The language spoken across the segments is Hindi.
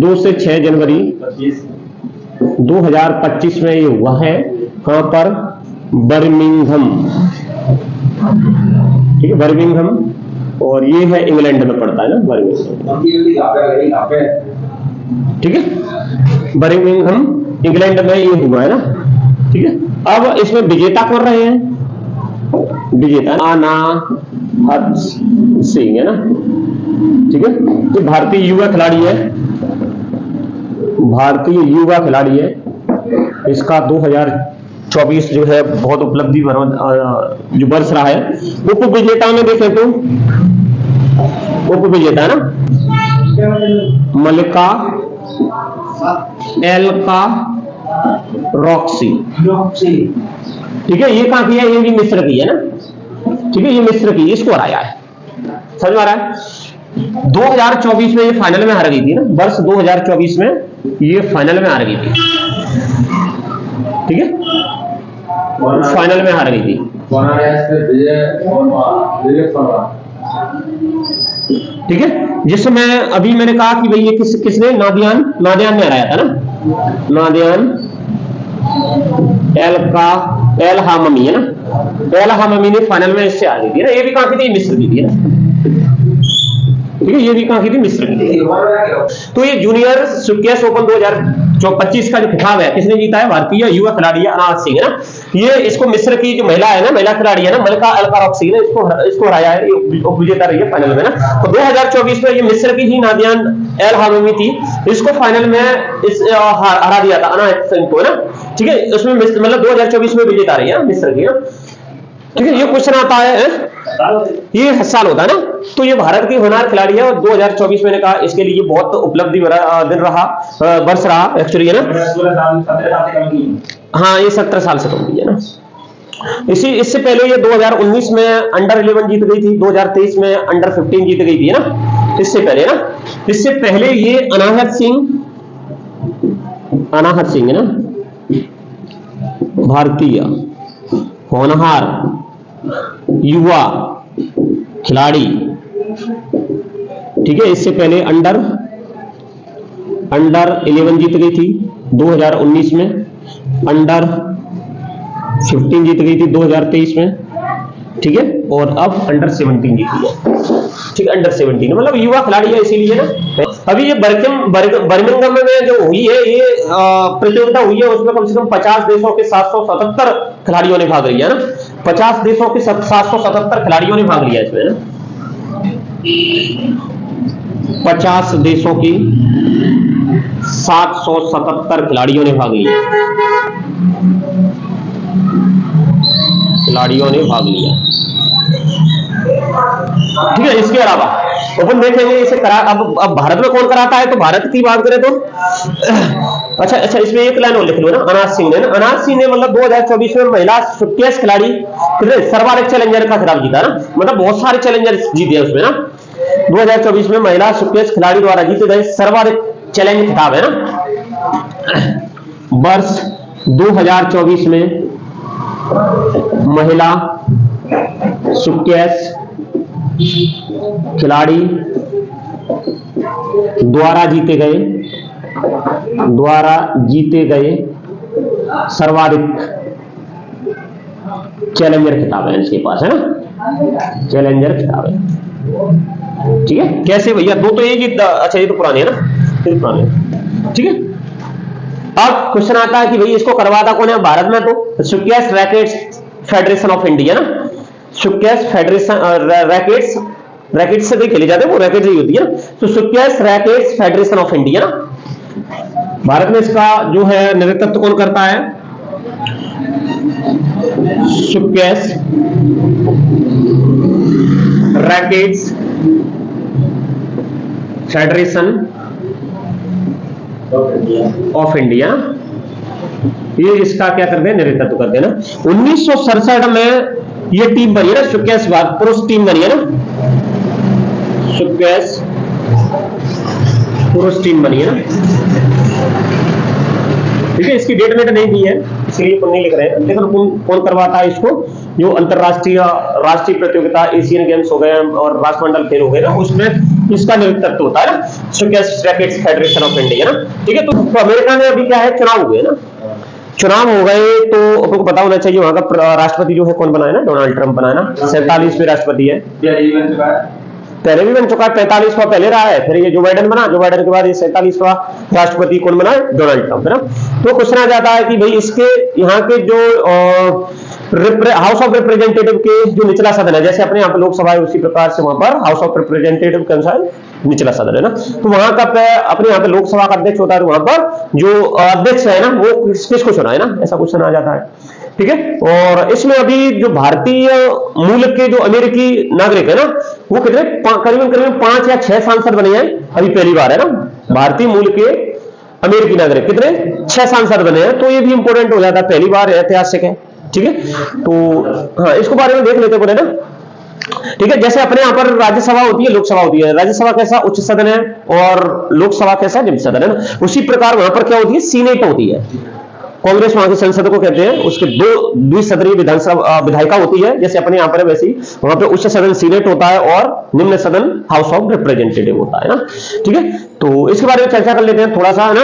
2 से 6 जनवरी 2025 में ये हुआ है। कहां पर? बर्मिंघम, ठीक है, बर्मिंघम। और ये है इंग्लैंड में पड़ता है ना बर्मिंघम, ठीक है, बर्मिंघम इंग्लैंड में ये हुआ है ना, ठीक है। अब इसमें विजेता कौन रहे हैं? विजेता अनाहत सिंह है ना, ठीक है। ये भारतीय युवा खिलाड़ी है, भारतीय युवा खिलाड़ी है। इसका 2024 जो है बहुत उपलब्धि भरा जो वर्ष रहा है। उप विजेता में देखें तो उप विजेता ना मलिका एल्का रॉक्सी, ठीक है। ये कहां की है? ये भी मिस्र की है ना, ठीक है, ये मिस्र की, इसको हराया है। समझ में आ रहा है? 2024 में ये फाइनल में हार गई थी ना, वर्ष 2024 में ये फाइनल में हार गई थी, ठीक है, फाइनल में हार गई थी, ठीक है। जिसमें अभी मैंने कहा कि भाई ये किसने? नादियान ने हराया था ना, नादियान एल हाममी है ना, एल हाममी ने फाइनल में इससे हार गई थी ना। ये भी कहां की थी? मिस्र की थी ना, ठीक है, ये भी कहां की थी? मिस्र की थी। तो ये जूनियर सुकेश ओपन 2025 का जो खिताब है किसने जीता है? भारतीय युवा खिलाड़ी अनाहत सिंह है ना। ये इसको मिस्र की जो महिला है ना, महिला खिलाड़ी है ना, मलिका एल्का रॉक्सी ने इसको हराया है, उप विजेता रही है फाइनल में ना। तो 2024 में ये मिस्र की ही नादियान एल हाममी थी, इसको फाइनल में हरा दिया था अनाहत सिंह को, है ना, ठीक है। उसमें मतलब 2024 में विजेता रही है मिस्र की ना, ठीक है। ये क्वेश्चन आता है, ये हर साल होता है ना। तो ये भारत की होनहार खिलाड़ी है और 2024 मैंने कहा इसके लिए बहुत उपलब्धि भरा दिन रहा, वर्ष रहा एक्चुअली, है ना। हाँ, ये 17 साल से कम है ना। इससे पहले ये 2019 में अंडर 11 जीत गई थी, 2023 में अंडर 15 जीत गई थी, है ना। इससे पहले ना, इससे पहले ये अनाहत सिंह है ना, भारतीय होनहार युवा खिलाड़ी, ठीक है। इससे पहले अंडर 11 जीत गई थी 2019 में, अंडर 15 जीत गई थी 2023 में, ठीक है। और अब अंडर 17 जीती है, ठीक है, अंडर 17 मतलब युवा खिलाड़ी है इसीलिए ना। अभी ये बर्मिंघम में जो हुई है ये प्रतियोगिता हुई है, उसमें कम से कम 50 देशों के 777 खिलाड़ियों ने भाग लिया ना, 50 देशों के 777 खिलाड़ियों ने भाग लिया इसमें ना, 50 देशों की 777 खिलाड़ियों ने भाग लिया, ठीक है। इसके अलावा अपन देखेंगे इसे अब भारत में कौन कराता है, तो भारत की बात करें तो अच्छा, इसमें एक लाइन और लिख लो ना, अनाहत सिंह ने मतलब 2024 में महिला सुकेश खिलाड़ी सर्वाधिक चैलेंजर का खिताब जीता ना, मतलब बहुत सारे चैलेंजर जीते हैं उसमें ना। 2024 में महिला सुकेश खिलाड़ी द्वारा जीते गए सर्वाधिक चैलेंज खिताब है ना। वर्ष 2024 में महिला सुकेश खिलाड़ी द्वारा जीते गए सर्वाधिक चैलेंजर खिताब है इसके पास, है ना, चैलेंजर खिताब है, ठीक है। कैसे भैया? दो तो एक ही, अच्छा ये तो पुराने है ना, ये पुराने, ठीक है। अब क्वेश्चन आता है कि भाई इसको करवाता कौन है भारत में? तो Sukesh rackets federation of India ना, सुकेश फेडरेशन रैकेट्स से भी खेले जाते हैं, वो रैकेट ही होती है ना। तो Sukesh rackets federation of India ना, भारत में इसका जो है नेतृत्व कौन करता है? Sukesh rackets federation of India, ये इसका क्या करते हैं? नेतृत्व करते हैं ना। 1967 में ये टीम बनी है ना, सुकेश पुरुष टीम बनी है ना, सुकेश पुरुष टीम बनी है ना, ठीक है। इसकी डेट नहीं दी है इसलिए कौन नहीं लिख रहे हैं, लेकिन कौन करवाता है इसको? जो अंतरराष्ट्रीय राष्ट्रीय प्रतियोगिता एशियन गेम्स हो गए और राष्ट्रमंडल खेल हो गए ना, उसमें इसका नेतृत्व होता है ना snooker rackets federation of India ना। ठीक है, तो अमेरिका में अभी क्या है, चुनाव हुए ना, चुनाव हो गए तो आपको पता होना चाहिए वहां का राष्ट्रपति जो है कौन बना है ना, डोनाल्ड ट्रंप बना है ना, 47वें राष्ट्रपति है। पहले भी बन चुका है, 45वां पहले रहा है, फिर ये जो बाइडेन बना, जो बाइडेन के बाद ये 47वां राष्ट्रपति कौन बना है, डोनाल्ड ट्रंप है ना। तो क्वेश्चन आ जाता है कि भाई इसके यहाँ के जो हाउस ऑफ रिप्रेजेंटेटिव के जो निचला सदन है, जैसे अपने यहाँ पे लोकसभा है उसी प्रकार से वहां पर हाउस ऑफ रिप्रेजेंटेटिव के अनुसार निचला सदन है ना। तो वहां का अपने यहाँ पे लोकसभा का अध्यक्ष होता है, वहां पर जो अध्यक्ष है ना वो किसको चुना है ना, ऐसा क्वेश्चन आ जाता है। ठीक है, और इसमें अभी जो भारतीय मूल के जो अमेरिकी नागरिक है ना वो कितने करीबन 5 या 6 सांसद बने हैं, अभी पहली बार है ना भारतीय मूल के अमेरिकी नागरिक कितने 6 सांसद बने हैं। तो ये भी इंपॉर्टेंट हो जाता है, पहली बार ऐतिहासिक है। ठीक है, तो हाँ इसको बारे में देख लेते बोले ना। ठीक है, जैसे अपने यहाँ पर राज्यसभा होती है, लोकसभा होती है, राज्यसभा कैसा उच्च सदन है और लोकसभा कैसा निम्न सदन है ना, उसी प्रकार वहां पर क्या होती है, सीनेट होती है। कांग्रेस वहां की संसद को कहते हैं, उसके 2 द्विसदनीय विधानसभा विधायिका होती है, जैसे अपने यहाँ पर वैसे ही वहां पे उच्च सदन सीनेट होता है और निम्न सदन हाउस ऑफ रिप्रेजेंटेटिव होता है ना। ठीक है, तो इसके बारे में चर्चा कर लेते हैं थोड़ा सा है ना,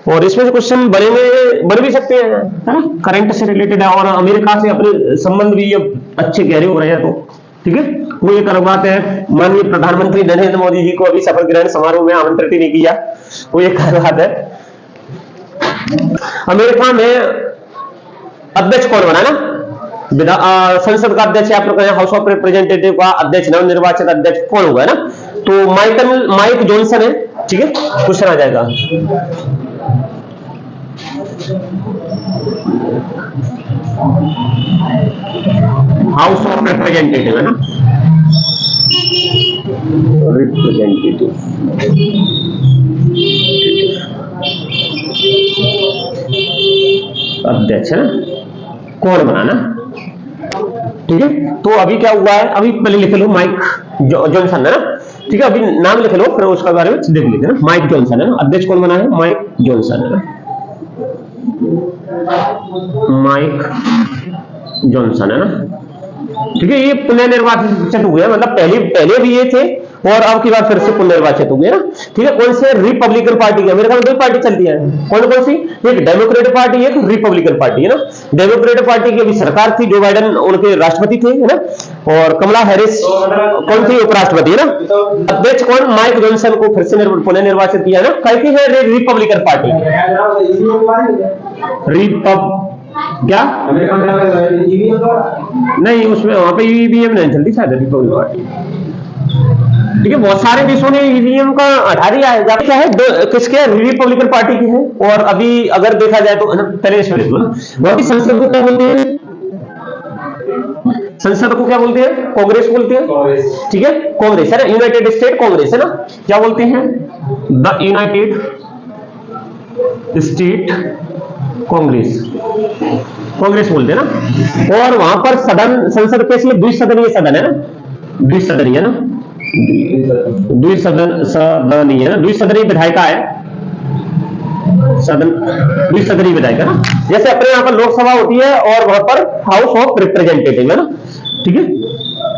और इसमें से क्वेश्चन बन भी सकते हैं है ना, करंट से रिलेटेड है और अमेरिका से अपने संबंध भी अच्छे गहरे हो रहे हैं। तो ठीक है, वो एक अलग बात है, माननीय प्रधानमंत्री नरेंद्र मोदी जी को अभी शपथ ग्रहण समारोह में आमंत्रित ही नहीं किया, वो एक अलग बात है। अमेरिका में अध्यक्ष कौन बना ना, संसद का अध्यक्ष या हाउस ऑफ रिप्रेजेंटेटिव का अध्यक्ष, नवनिर्वाचित अध्यक्ष कौन होगा ना, तो माइक जॉनसन है। ठीक है, क्वेश्चन आ जाएगा हाउस ऑफ रिप्रेजेंटेटिव है ना, रिप्रेजेंटेटिव अध्यक्ष है ना, कौन बनाना। ठीक है, तो अभी क्या हुआ है, अभी पहले लिख लो माइक जॉनसन है ना। ठीक है, अभी नाम लिख लो फिर उसका बारे में देख लेते हैं ना। माइक जॉनसन है ना, अध्यक्ष कौन बना है, माइक जॉनसन है ना, माइक जॉनसन है ना। ठीक है, ये पुनर्निर्वाचित हुए हैं, मतलब पहले भी ये थे और अब की बार फिर से पुनर्निर्वाचित हो गए ना। ठीक है, कौन से, रिपब्लिकन पार्टी की, अमेरिका में 2 पार्टी चलती है, कौन सी, एक डेमोक्रेटिक पार्टी एक रिपब्लिकन पार्टी है ना। डेमोक्रेटिक पार्टी की अभी सरकार थी, जो बाइडेन उनके राष्ट्रपति थे है ना, और कमला हैरिस कौन थी, उपराष्ट्रपति है ना। अध्यक्ष कौन, माइक जॉनसन को फिर से पुनर्निर्वाचित किया ना, कैसी है रिपब्लिकन पार्टी, क्या नहीं, उसमें वहां पे ईवीएम नहीं चलती शायद रिपब्लिकन पार्टी। ठीक है, बहुत सारे देशों ने ईवीएम का हटा दिया है, क्या है किसके, रिपब्लिकन पार्टी की है। और अभी अगर देखा जाए तो पहले इसमें देखो ना, वहां संसद को क्या बोलते हैं, संसद को क्या बोलते हैं, कांग्रेस बोलते हैं। ठीक है, कांग्रेस है ना, यूनाइटेड स्टेट कांग्रेस है ना, क्या बोलते हैं, the United state Congress, Congress बोलते हैं ना। और वहां पर सदन, संसद कैसी है, द्विसदनीय सदन है ना, द्विसदनीय ना, द्विसदनीय है ना, द्विसदनीय विधायिका है, सदन द्विसदनीय विधायिका ना, जैसे अपने यहाँ पर लोकसभा होती है और वहां पर हाउस ऑफ रिप्रेजेंटेटिव है ना। ठीक है,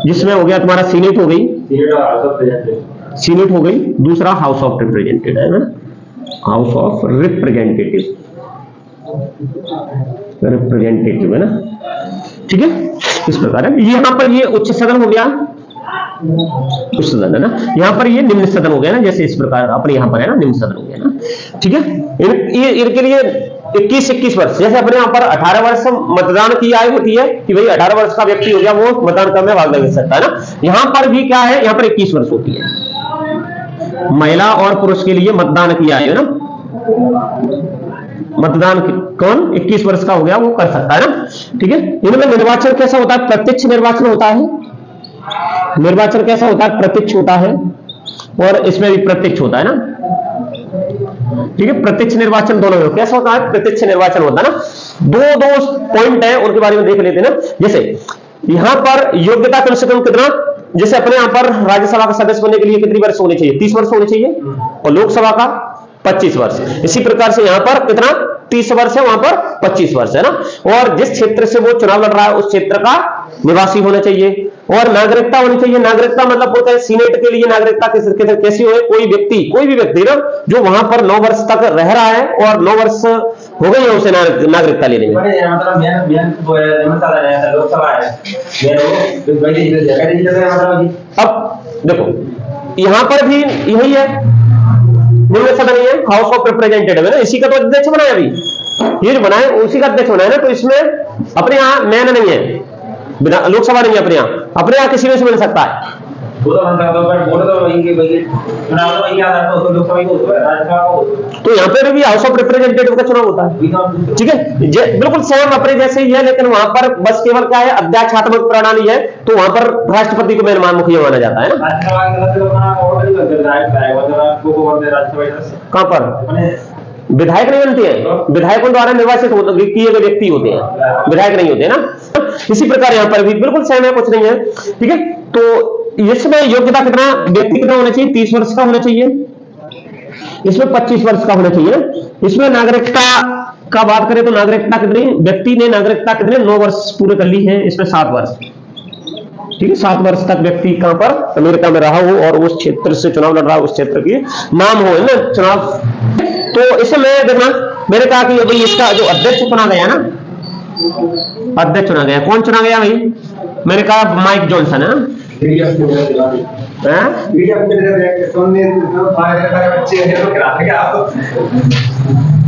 जिसमें हो गया तुम्हारा सीनेट हो गई, सीनेट हो गई, दूसरा हाउस ऑफ रिप्रेजेंटेटिव है ना, हाउस ऑफ रिप्रेजेंटेटिव है ना। ठीक है, इस प्रकार है। यहाँ पर ये उच्च सदन हो गया, उच्च सदन है ना, यहाँ पर ये निम्न सदन हो गया ना, जैसे इस प्रकार अपने यहाँ पर है ना, निम्न सदन हो गया ना। ठीक है, इनके लिए 21 वर्ष, जैसे अपने यहाँ पर 18 वर्ष मतदान की आयु होती है कि भाई 18 वर्ष का व्यक्ति हो गया वो मतदान करने भाग ले सकता है ना। यहाँ पर भी क्या है, यहाँ पर 21 वर्ष होती है, महिला और पुरुष के लिए मतदान की आयु ना, मतदान कौन 21 वर्ष का हो गया वो कर सकता है ना। ठीक है, इनमें निर्वाचन कैसा होता है, प्रत्यक्ष निर्वाचन होता है, निर्वाचन कैसा होता है, प्रत्यक्ष होता है, और इसमें भी प्रत्यक्ष होता है ना। ठीक है, प्रत्यक्ष निर्वाचन दोनों में कैसा होता है, प्रत्यक्ष निर्वाचन होता है ना। दो पॉइंट है उनके बारे में देख लेते हैं ना। जैसे यहां पर योग्यता कम से कम कितना, जैसे अपने यहां पर राज्यसभा का सदस्य बनने के लिए कितनी वर्ष होने चाहिए, 30 वर्ष होने चाहिए, और लोकसभा का 25 वर्ष। इसी प्रकार से यहां पर कितना 30 वर्ष है, वहां पर 25 वर्ष है ना। और जिस क्षेत्र से वो चुनाव लड़ रहा है उस क्षेत्र का निवासी होना चाहिए, और नागरिकता होनी चाहिए। नागरिकता मतलब होता है सीनेट के लिए नागरिकता कैसी हो, कोई व्यक्ति, कोई भी व्यक्ति ना जो वहां पर 9 वर्ष तक रह रहा है और 9 वर्ष हो गए हैं उसे नागरिकता लेने में। अब देखो यहां पर भी यही है, निम्न सदन ही है, हाउस ऑफ रिप्रेजेंटेटिव है ना, इसी का तो अध्यक्ष बनाया, अभी ये जो बनाया उसी का अध्यक्ष बनाया ना। तो इसमें अपने यहाँ मैन नहीं है, लोकसभा नहीं है, अपने यहाँ किसी में से बन सकता है। तो यहाँ पे भी हाउस ऑफ रिप्रेजेंटेटिव का चुनाव होता है, ठीक है, बिल्कुल सेम अपने जैसे ही है, लेकिन वहां पर बस केवल क्या है, अध्यक्षात्मक प्रणाली है, तो वहां पर राष्ट्रपति को मेहमान मुखिया माना जाता है ना। कहां पर विधायक नहीं बनते हैं, विधायकों द्वारा निर्वाचित किए गए व्यक्ति होते हैं, विधायक नहीं होते ना। इसी प्रकार यहाँ पर भी बिल्कुल सेम है, कुछ नहीं है, ठीक है। तो इसमें योग्यता कितना, व्यक्ति कितना होना चाहिए, 30 वर्ष का होना चाहिए, इसमें 25 वर्ष का होना चाहिए। इसमें नागरिकता का बात करें तो नागरिकता कितनी, व्यक्ति ने नागरिकता कितने 9 वर्ष पूरे कर ली है, इसमें 7 वर्ष, ठीक है, 7 वर्ष तक व्यक्ति कहां पर अमेरिका में रहा हो और उस क्षेत्र से चुनाव लड़ रहा हो, उस क्षेत्र की नाम हो, है ना, चुनाव। तो इसमें देखना, मैंने कहा कि भाई इसका जो अध्यक्ष चुना गया ना, अध्यक्ष चुना गया, कौन चुना गया भाई, मैंने कहा माइक जॉनसन है,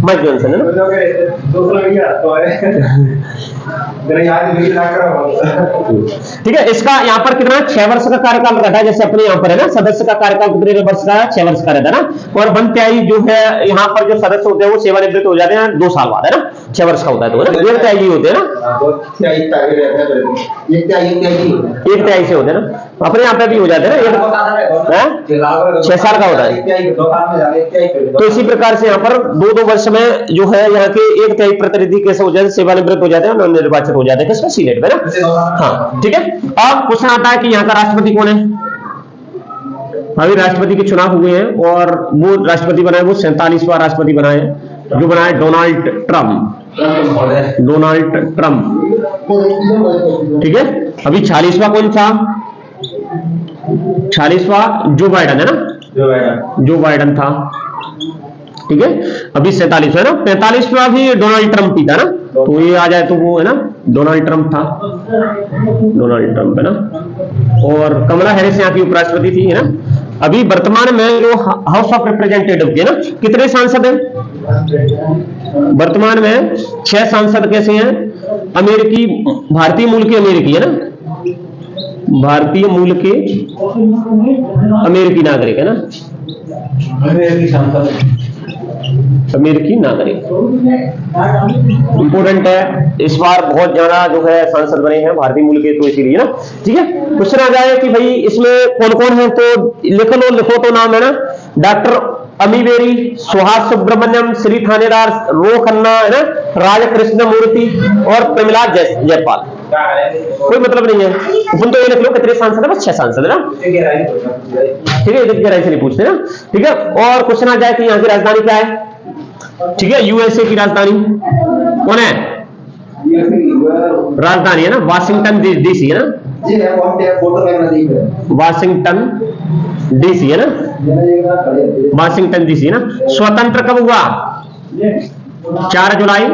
माइक जॉनसन है ना, ठीक है। इसका यहाँ पर कितना 6 वर्ष का कार्यकाल रहता है, जैसे अपने यहाँ पर है ना, सदस्य का कार्यकाल कितने वर्ष का है, 6 वर्ष का रहता है ना। और वन त्यागी जो है यहाँ पर जो सदस्य होते हैं वो सेवानिवृत्त हो जाते हैं 2 साल बाद, है ना, 6 वर्ष का होता है, तो एक त्यागी होते हैं ना, एक त्यागी से होते हैं ना, अपने यहाँ पे भी हो जाते हैं ना, 6 साल का होता है। तो इसी प्रकार से यहाँ पर 2-2 वर्ष में जो है यहाँ के एक त्यागी प्रतिनिधि कैसे हो जाते हैं, सेवानिवृत्त हो जाते हैं, निर्वाचित हो जाते हैं, किसमें, सीनेट में ना। हाँ, ठीक है। अब क्वेश्चन आता है कि यहाँ का राष्ट्रपति कौन है। अभी राष्ट्रपति के चुनाव हुए हैं और वो राष्ट्रपति बनाए, वो 47वां राष्ट्रपति बनाए, जो बनाए डोनाल्ड ट्रम्प, ठीक है। अभी 40वां कौन था, 40वां जो बाइडन है ना, जो बाइडन था, ठीक है। अभी 47 है ना, 45वां भी डोनाल्ड ट्रम्प ही था ना, तो ये आ जाए तो वो है ना डोनाल्ड ट्रम्प था, डोनाल्ड ट्रम्प है ना। और कमला हैरिस यहाँ की उपराष्ट्रपति थी, है ना। अभी वर्तमान में जो हाउस ऑफ रिप्रेजेंटेटिव के ना कितने सांसद हैं, वर्तमान में 6 सांसद कैसे हैं, अमेरिकी, भारतीय मूल के अमेरिकी, है ना, भारतीय मूल के अमेरिकी नागरिक, है ना, अमेरिकी नागरिक इंपोर्टेंट है। इस बार बहुत ज्यादा जो है सांसद बने हैं भारतीय मूल के, तो इसीलिए ना, ठीक है। क्वेश्चन आ जाए कि भाई इसमें कौन कौन है, तो लिखो तो नाम है ना, डॉक्टर अमीबेरी, सुहास सुब्रमण्यम, श्री थानेदार रो खन्ना, है ना, राजकृष्ण मूर्ति और प्रमिला जयपाल। कोई मतलब नहीं है, तुम तो ये लिख लो कितने सांसद है, बस 6 सांसद है ना, ठीक है, गहराई से नहीं पूछते ना, ठीक है। और क्वेश्चन आ जाए कि यहाँ की राजधानी क्या है, ठीक है, यूएसए की राजधानी कौन है, राजधानी है ना वाशिंगटन डीसी, है ना, वाशिंगटन डीसी, है ना, वाशिंगटन डीसी, है ना। स्वतंत्र कब हुआ, 4 जुलाई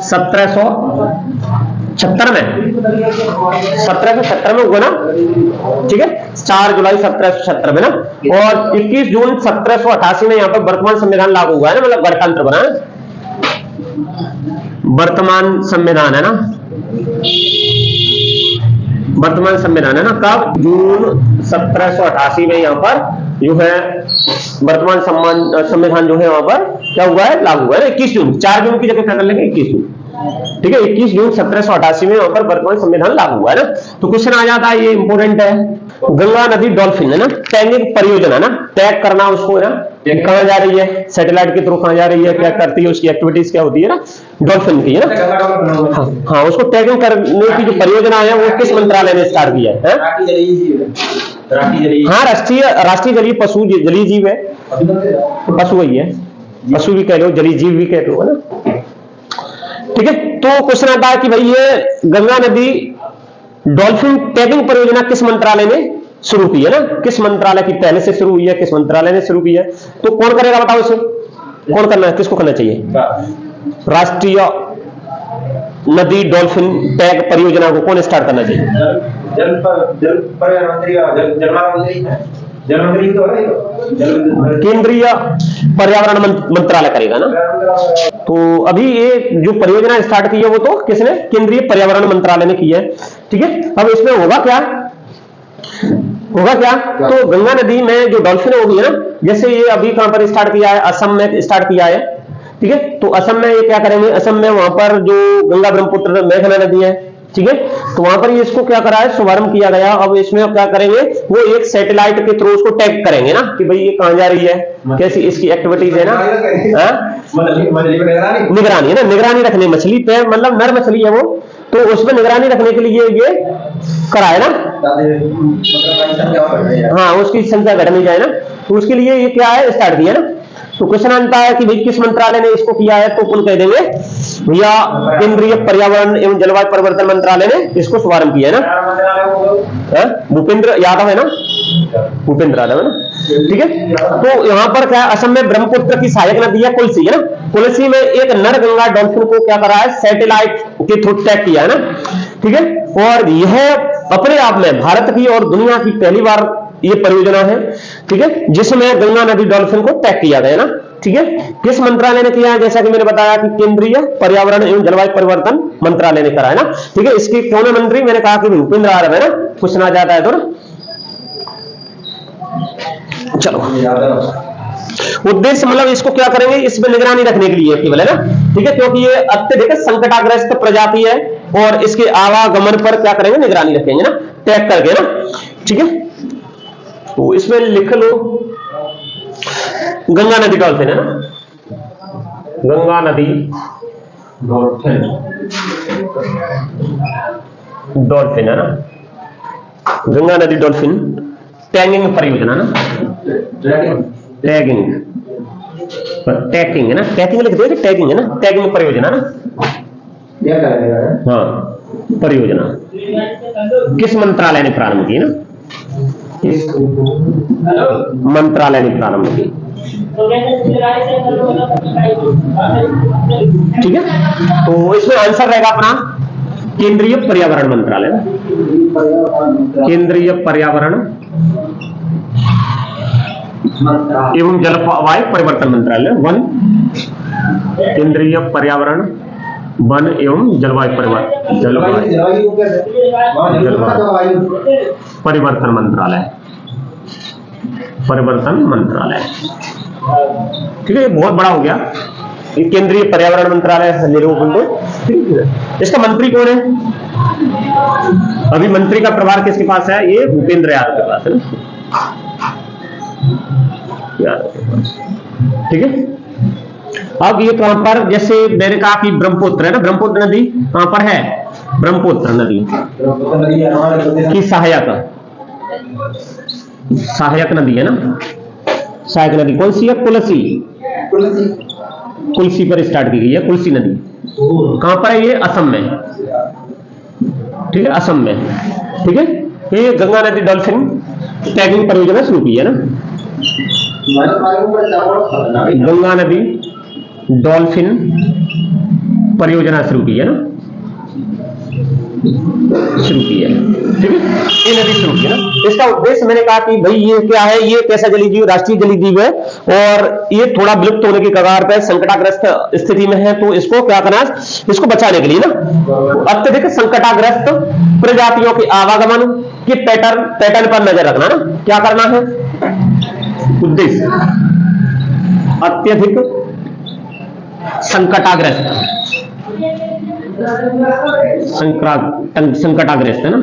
1776 में, 1776 में हुआ ना, ठीक है, 4 जुलाई 1776 में ना। और 21 जून 1788 में यहाँ पर वर्तमान संविधान लागू हुआ है ना, मतलब गणतंत्र बना है, वर्तमान संविधान है ना, वर्तमान संविधान है ना, कब, जून 1788 में यहाँ पर जो है वर्तमान संविधान जो है वहां पर क्या हुआ है, लागू हुआ है 21 जून, 4 जून की जगह क्या कर लेंगे 21 जून, ठीक है, 21 जून 1788 में वहां पर वर्तमान संविधान लागू हुआ है ना। तो क्वेश्चन आ जाता है, ये इंपोर्टेंट है, गंगा नदी डॉल्फिन है ना, टैगिंग परियोजना ना, टैग करना उसको है ना, कहां जा रही है, सैटेलाइट के थ्रू कहां जा रही है, क्या करती है, उसकी एक्टिविटीज क्या होती है ना, डॉल्फिन की, है ना। हाँ, उसको टैगिंग करने की जो परियोजना है वो किस मंत्रालय ने स्टार्ट किया है, हाँ, राष्ट्रीय जलीय पशु जलीय जीव है, पशु वही है, पशु भी कह लो, जलीय जीव भी कह लो, है ना, ठीक है। तो क्वेश्चन आता है कि भाई ये गंगा नदी डॉल्फिन टैगिंग परियोजना किस मंत्रालय ने शुरू की है ना, किस मंत्रालय की पहले से शुरू हुई है, किस मंत्रालय ने शुरू की है, तो कौन करेगा बताओ इसे, कौन करना है, किसको करना चाहिए? राष्ट्रीय नदी डॉल्फिन टैग परियोजना को कौन स्टार्ट करना चाहिए? केंद्रीय पर्यावरण मंत्रालय करेगा ना। तो अभी ये जो परियोजना स्टार्ट की है वो तो किसने? केंद्रीय पर्यावरण मंत्रालय ने की है। ठीक है, अब इसमें होगा क्या, होगा क्या? तो गंगा नदी में जो डॉल्फिन होगी है ना, जैसे ये अभी कहां पर स्टार्ट किया है, असम में स्टार्ट किया है। ठीक है, तो असम में ये क्या करेंगे, असम में वहां पर जो गंगा ब्रह्मपुत्र मेघना नदी है, ठीक है, तो वहां पर ये इसको क्या करा है, शुभारंभ किया गया। अब इसमें क्या करेंगे, वो एक सैटेलाइट के थ्रू उसको टैग करेंगे ना कि भाई ये कहां जा रही है, कैसी इसकी एक्टिविटीज है ना, निगरानी है ना, निगरानी रखने मछली पे, मतलब नर मछली है वो, तो उसमें निगरानी रखने के लिए ये करा है ना, हाँ उसकी संख्या घटनी जाए ना, तो उसके लिए ये क्या है, स्टार्ट किया ना। तो क्वेश्चन आता है कि भाई किस मंत्रालय ने इसको किया है, तो अपन कह देंगे भैया केंद्रीय पर्यावरण एवं जलवायु परिवर्तन मंत्रालय ने इसको शुभारंभ किया है ना, भूपेंद्र यादव है ना, भूपेंद्र यादव है ना। ठीक है, तो यहां पर क्या है, असम में ब्रह्मपुत्र की सहायक नदी है कुलसी है ना, कुलसी में एक नर गंगा डॉल्फिन को क्या करा है, सैटेलाइट के थ्रू टैग किया है ना। ठीक है, और यह अपने आप में भारत की और दुनिया की पहली बार ये परियोजना है, ठीक है, जिसमें गंगा नदी डॉल्फिन को टैग किया गया ना। ठीक है, किस मंत्रालय ने किया है, जैसा कि मैंने बताया कि केंद्रीय पर्यावरण एवं जलवायु परिवर्तन मंत्रालय ने करा है ना। ठीक है, इसके कौन है मंत्री, मैंने कहा कि भूपेंद्र यादव है ना, पूछना चाहता है तो ना। चलो, उद्देश्य मतलब इसको क्या करेंगे, इसमें निगरानी रखने के लिए केवल है ना। ठीक है, क्योंकि ये अत्यधिक संकटाग्रस्त प्रजाति है और इसके आवागमन पर क्या करेंगे, निगरानी रखेंगे ना, टैग करके ना। ठीक है, तो इसमें लिख लो गंगा नदी डॉल्फिन है ना, गंगा नदी डॉल्फिन है ना, गंगा नदी डॉल्फिन टैगिंग परियोजना ना, टैगिंग टैगिंग है ना, टैगिंग लिख दो, टैगिंग है ना, टैगिंग परियोजना ना, हाँ परियोजना किस मंत्रालय ने प्रारंभ की ना, मंत्रालय ने प्रारंभ की। ठीक है, तो इसमें आंसर रहेगा अपना केंद्रीय पर्यावरण मंत्रालय, केंद्रीय पर्यावरण एवं जलवायु परिवर्तन मंत्रालय, वन केंद्रीय पर्यावरण वन एवं जलवायु परिवर्तन, जलवायु परिवर्तन मंत्रालय, परिवर्तन मंत्रालय। ठीक है, बहुत बड़ा हो गया ये केंद्रीय पर्यावरण मंत्रालय निरूपण। ठीक है, इसका मंत्री कौन है, अभी मंत्री का प्रभार किसके पास है, ये भूपेंद्र यादव के पास है ना, यादव के पास। ठीक है, अब ये कहां पर, जैसे मैंने कहा कि ब्रह्मपुत्र है ना, ब्रह्मपुत्र नदी कहां पर है, ब्रह्मपुत्र नदी की सहायक नदी है ना, सहायक नदी कौन सी है, कुलसी, कुलसी पर स्टार्ट की गई है, कुलसी नदी कहां पर है, ये असम में। ठीक है, असम में। ठीक है, ये गंगा नदी डॉल्फिन टैगिंग परियोजना शुरू की है ना, गंगा नदी डॉल्फिन परियोजना शुरू की है ना, शुरू की है। ठीक है, ये नदी शुरू की है ना। इसका उद्देश्य मैंने कहा कि भाई ये क्या है, ये कैसा जलीजीव, राष्ट्रीय जलीजीव है और ये थोड़ा विलुप्त होने की कगार पर, संकटाग्रस्त स्थिति में है, तो इसको क्या करना है, इसको बचाने के लिए ना अत्यधिक संकटाग्रस्त प्रजातियों के आवागमन के पैटर्न पर नजर रखना ना, क्या करना है, उद्देश्य अत्यधिक संकटाग्रस्त, संकटाग्रस्त है ना,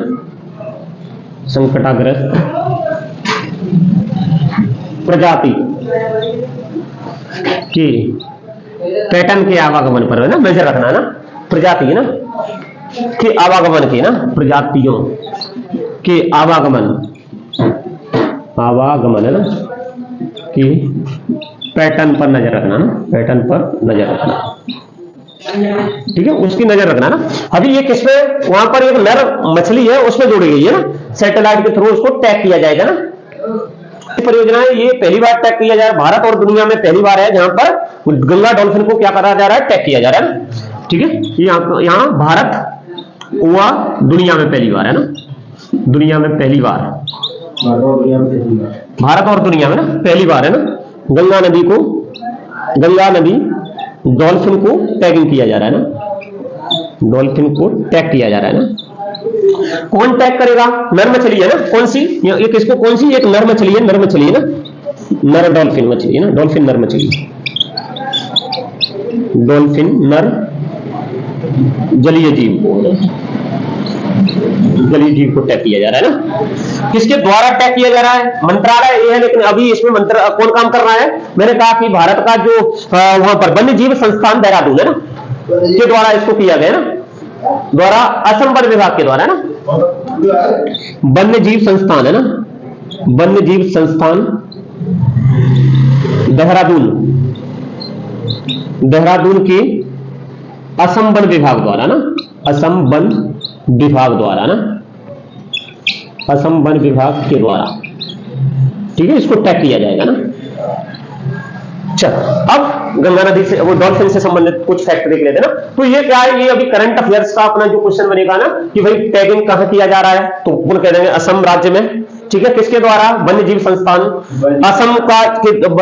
संकटाग्रस्त प्रजाति के पैटर्न के आवागमन पर है ना नजर रखना है ना, प्रजाति है ना के आवागमन के ना, प्रजातियों के आवागमन है ना कि पैटर्न पर नजर रखना ना, पैटर्न पर नजर रखना। ठीक है, उसकी नजर रखना ना। अभी ये किस पे, वहां पर एक नर मछली है उसमें जोड़ी गई है ना, सैटेलाइट के थ्रू उसको टैग किया जाएगा ना। परियोजना है ये पहली बार टैग किया जा रहा है, भारत और दुनिया में पहली बार है जहां पर गंगा डॉल्फिन को क्या करा जा रहा है, टैग किया जा रहा है। ठीक है, यहाँ भारत हुआ दुनिया में पहली बार है ना, दुनिया में पहली बार, भारत और दुनिया में ना पहली बार है ना, गंगा नदी को, गंगा नदी डॉल्फिन को टैगिंग किया जा रहा है ना, डॉल्फिन को टैग किया जा रहा है ना। कौन टैग करेगा, नर मछली है ना, कौन सी, ये किसको, कौन सी, एक नर मछली है, नर मछली है ना, नर डॉल्फिन मछली है ना, डॉल्फिन नर मछली, डॉल्फिन नर जलीय जीव, जलीय जीव को टैग किया जा रहा है ना। किसके द्वारा टैग किया जा रहा है, मंत्रालय ये है, लेकिन अभी इसमें मंत्र कौन काम कर रहा है, मैंने कहा कि भारत का जो वहां पर वन्य जीव संस्थान देहरादून है ना, के द्वारा इसको किया गया ना, द्वारा असम वन विभाग के द्वारा ना, वन्य जीव संस्थान है ना, वन्य जीव संस्थान देहरादून, देहरादून के असम वन विभाग द्वारा ना, असम वन विभाग द्वारा ना, असम वन विभाग के द्वारा, ठीक है, इसको टैग किया जाएगा ना। चल, अब गंगा नदी से, वो डॉल्फिन से संबंधित कुछ फैक्ट देख लेते हैं ना। तो ये क्या है, ये अभी करंट अफेयर्स का अपना जो क्वेश्चन बनेगा ना कि भाई टैगिंग कहां किया जा रहा है, तो उन कह देंगे असम राज्य में। ठीक है, किसके द्वारा, वन्य जीव संस्थान, असम का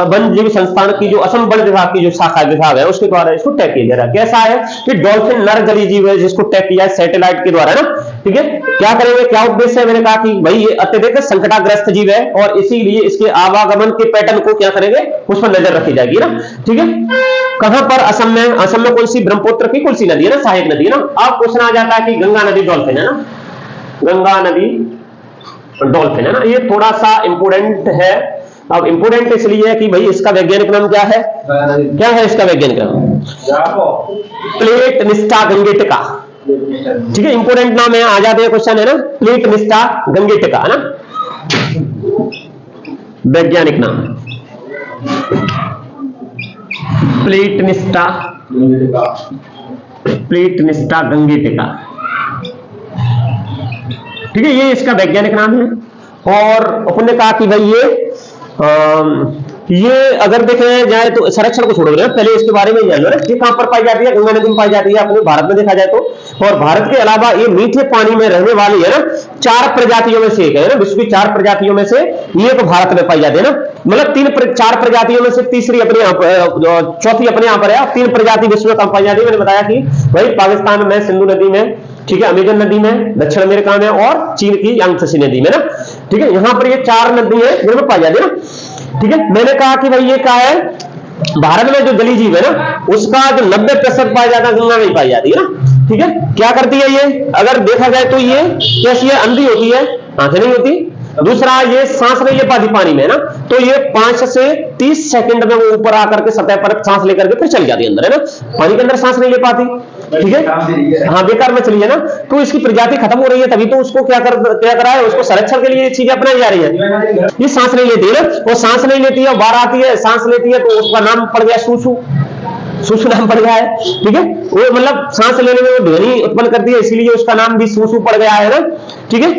वन्य जीव संस्थान की जो असम वन विभाग की जो शाखा विभाग है उसके द्वारा इसको टैग किया जा रहा है। कैसा है कि डॉल्फिन नर जलीय जीव है जिसको टैग किया है सैटेलाइट के द्वारा ना। ठीक है, क्या करेंगे, क्या उद्देश्य है, मैंने कहा कि भाई ये अत्यधिक संकटाग्रस्त जीव है और इसीलिए इसके आवागमन के पैटर्न को क्या करेंगे, उस पर नजर रखी जाएगी ना। ठीक है, कहां पर, असम में, असम में कौन सी, ब्रह्मपुत्र की कौन सी नदी है ना, सहायक नदी है ना। अब क्वेश्चन आ जाता है कि गंगा नदी डॉल्फिन है ना, गंगा नदी डॉल्फिन है ना, ये थोड़ा सा इंपोर्टेंट है। अब इंपोर्टेंट इसलिए है कि भाई इसका वैज्ञानिक नाम क्या है, क्या है इसका वैज्ञानिक नाम, प्लेट निस्टा गंगेटिका। ठीक है, इंपोर्टेंट नाम है, आ जाते हैं क्वेश्चन है ना, प्लेट निस्टा गंगेटिका है ना, वैज्ञानिक नाम प्लेट निस्टा, प्लेट निस्टा गंगेटिका। ठीक है, ये इसका वैज्ञानिक नाम है। और अपन ने कहा कि भाई ये अगर देखे जाए तो संरक्षण को छोड़ोगे, पहले इसके बारे में जान लो ना, ये कहां पर पाई जाती है, गंगा नदी में पाई जाती है अपने भारत में देखा जाए तो। और भारत के अलावा ये मीठे पानी में रहने वाली है ना 4 प्रजातियों में से एक है ना, विश्व की 4 प्रजातियों में से एक भारत में पाई जाती है ना, मतलब 4 प्रजातियों में से तीसरी अपने यहाँ पर, चौथी अपने यहाँ पर है, 3 प्रजाति विश्व में कहां पाई जाती है, मैंने बताया कि भाई पाकिस्तान में सिंधु नदी में, ठीक है, अमेजन नदी में, दक्षिण अमेरिका में और चीन की यांगत्से नदी में ना। ठीक है, यहां पर ये 4 नदी है जिनमें पाई जाती है ना। ठीक है, मैंने कहा कि भाई ये क्या है, भारत में जो जलीय जीव है ना उसका जो 90% पाया जाता है गंगा में पाई जाती है ना। ठीक है, क्या करती है ये, अगर देखा जाए तो ये कैसी है, अंधी होती है, आंखें नहीं होती। दूसरा, ये सांस नहीं ले पाती पानी में ना, तो ये 5 से 30 सेकंड में वो ऊपर आकर के सतह पर सांस लेकर के फिर चली जाती है अंदर है ना, पानी के अंदर सांस नहीं ले पाती। ठीक है, हाँ, बेकार मछली है ना, तो इसकी प्रजाति खत्म हो रही है, तभी तो उसको क्या करा है, उसको संरक्षण के लिए ये चीजें अपनाई जा रही है। ये सांस नहीं लेती है ना, वो सांस नहीं लेती है, बाहर आती है, सांस लेती है, तो उसका नाम पड़ गया सूसू, सूसू नाम पड़ गया है। ठीक है, वो मतलब सांस लेने में वो ध्वनि उत्पन्न करती है, इसीलिए उसका नाम भी सूसू पड़ गया है ना। ठीक है,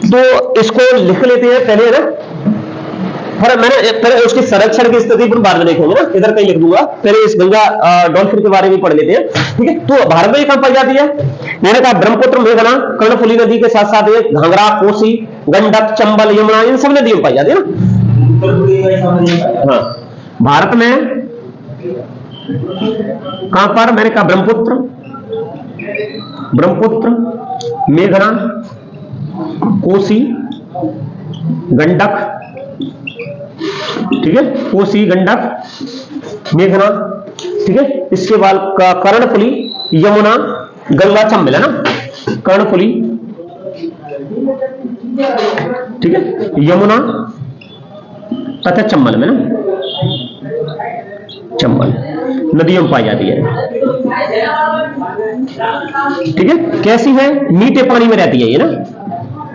तो इसको लिख लेते हैं पहले ना, फिर मैंने पहले उसकी संरक्षण की स्थिति पर बाद में देखेंगे ना, इधर कहीं लिख दूंगा, पहले इस गंगा डॉल्फिन के बारे में पढ़ लेते हैं। ठीक है, तो भारत में कहां पाई जाती है, मैंने कहा ब्रह्मपुत्र, मेघना, कर्णफुली नदी के साथ साथ घाघरा, कोसी, गंडक, चंबल, यमुना, इन सब नदियों में पाई जाती है ना। हाँ, भारत में कहां पर, मैंने कहा ब्रह्मपुत्र, ब्रह्मपुत्र, मेघना, कोसी, गंडक, ठीक है, कोसी, गंडक, मेघना, ठीक है, इसके बाद कर्णफुली, यमुना, गंगा, चंबल है ना, कर्णफुली, ठीक है, यमुना तथा चंबल में ना, चंबल नदियों में पाई जाती है। ठीक है, कैसी है, मीठे पानी में रहती है ये ना,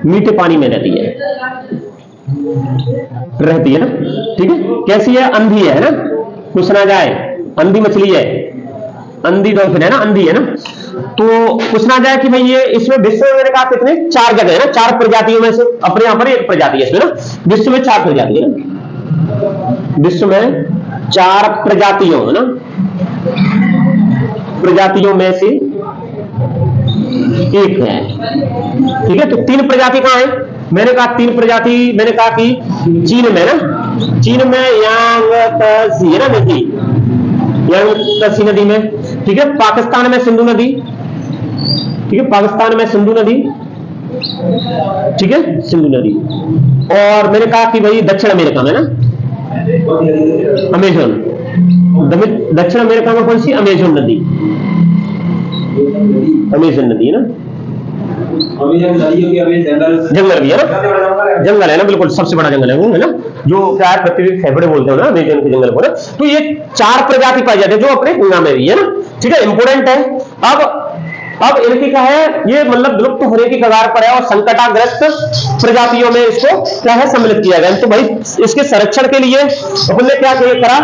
मीठे पानी में रहती है ना। ठीक है, कैसी है, अंधी है ना, कुछ ना जाए, अंधी मछली है। अंधी डॉल्फिन है ना, अंधी है ना। तो पूछना जाए कि भाई ये इसमें विश्व में मैंने कहा कितने, 4 जगह है ना, 4 प्रजातियों में से अपने यहां पर एक प्रजाति है इसमें ना, विश्व में 4 प्रजाति है ना, विश्व में 4 प्रजातियों है ना, प्रजातियों में से एक है। ठीक है, तो 3 प्रजाति कहां है, मैंने कहा 3 प्रजाति, मैंने कहा कि चीन में ना, चीन में यांगत्से है ना नदी, यांगत्से नदी में। ठीक है, पाकिस्तान में सिंधु नदी, ठीक है, पाकिस्तान में सिंधु नदी, ठीक है, सिंधु नदी। और मैंने कहा कि भाई दक्षिण अमेरिका में ना अमेजन, दक्षिण अमेरिका में कौन सी, अमेजन नदी, अमेजन नदी है ना, जंगल भी है ना, जंगल है ना, बिल्कुल सबसे बड़ा जंगल है वो, है ना, जो क्या है पृथ्वी के फेफड़े बोलते हो ना अमेजन के जंगल को ना। तो ये 4 प्रजाति पाई जाती है जो अपने दुनिया में भी है ना। ठीक है, इंपोर्टेंट है। अब इनकी क्या है, ये मतलब विलुप्त होने की कगार पर है और संकटाग्रस्त प्रजातियों में इसको क्या है सम्मिलित किया गया। तो भाई इसके संरक्षण के लिए अपन ने क्या करा,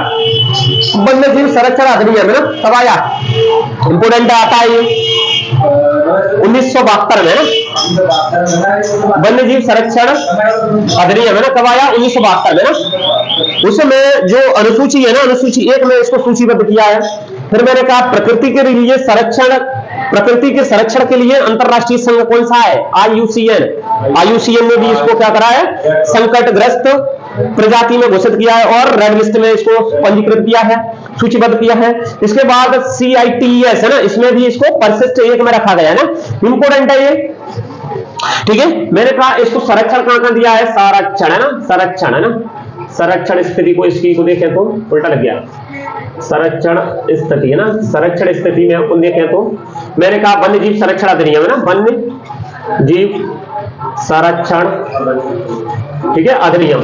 वन्यजीव संरक्षण अधिनियम है ना, कब आया, इंपोर्टेंट आता है ये 1972 में ना, वन्यजीव संरक्षण अधिनियम है ना, कब आया, 1972 में ना। उसमें जो अनुसूची है ना, अनुसूची 1 में इसको सूचीबद्ध किया है। फिर मैंने कहा प्रकृति के लिए संरक्षण, प्रकृति के संरक्षण के लिए अंतरराष्ट्रीय संघ कौन सा है, IUCN, IUCN ने भी इसको क्या करा है, संकटग्रस्त प्रजाति में घोषित किया है और रेड लिस्ट में इसको पंजीकृत किया है, सूचीबद्ध किया है। इसके बाद CITES है ना, इसमें भी इसको परिशिष्ट 1 में रखा गया है ना, इंपोर्टेंट है ये। ठीक है, मैंने कहा इसको संरक्षण कहां दिया है, संरक्षण है ना, संरक्षण है ना, संरक्षण स्थिति को इसकी को देखें तो उल्टा लग गया, संरक्षण स्थिति है ना, संरक्षण स्थिति में अपन देखें तो मैंने कहा वन्य जीव संरक्षण अधिनियम है ना, वन्य जीव संरक्षण, ठीक है, अधिनियम।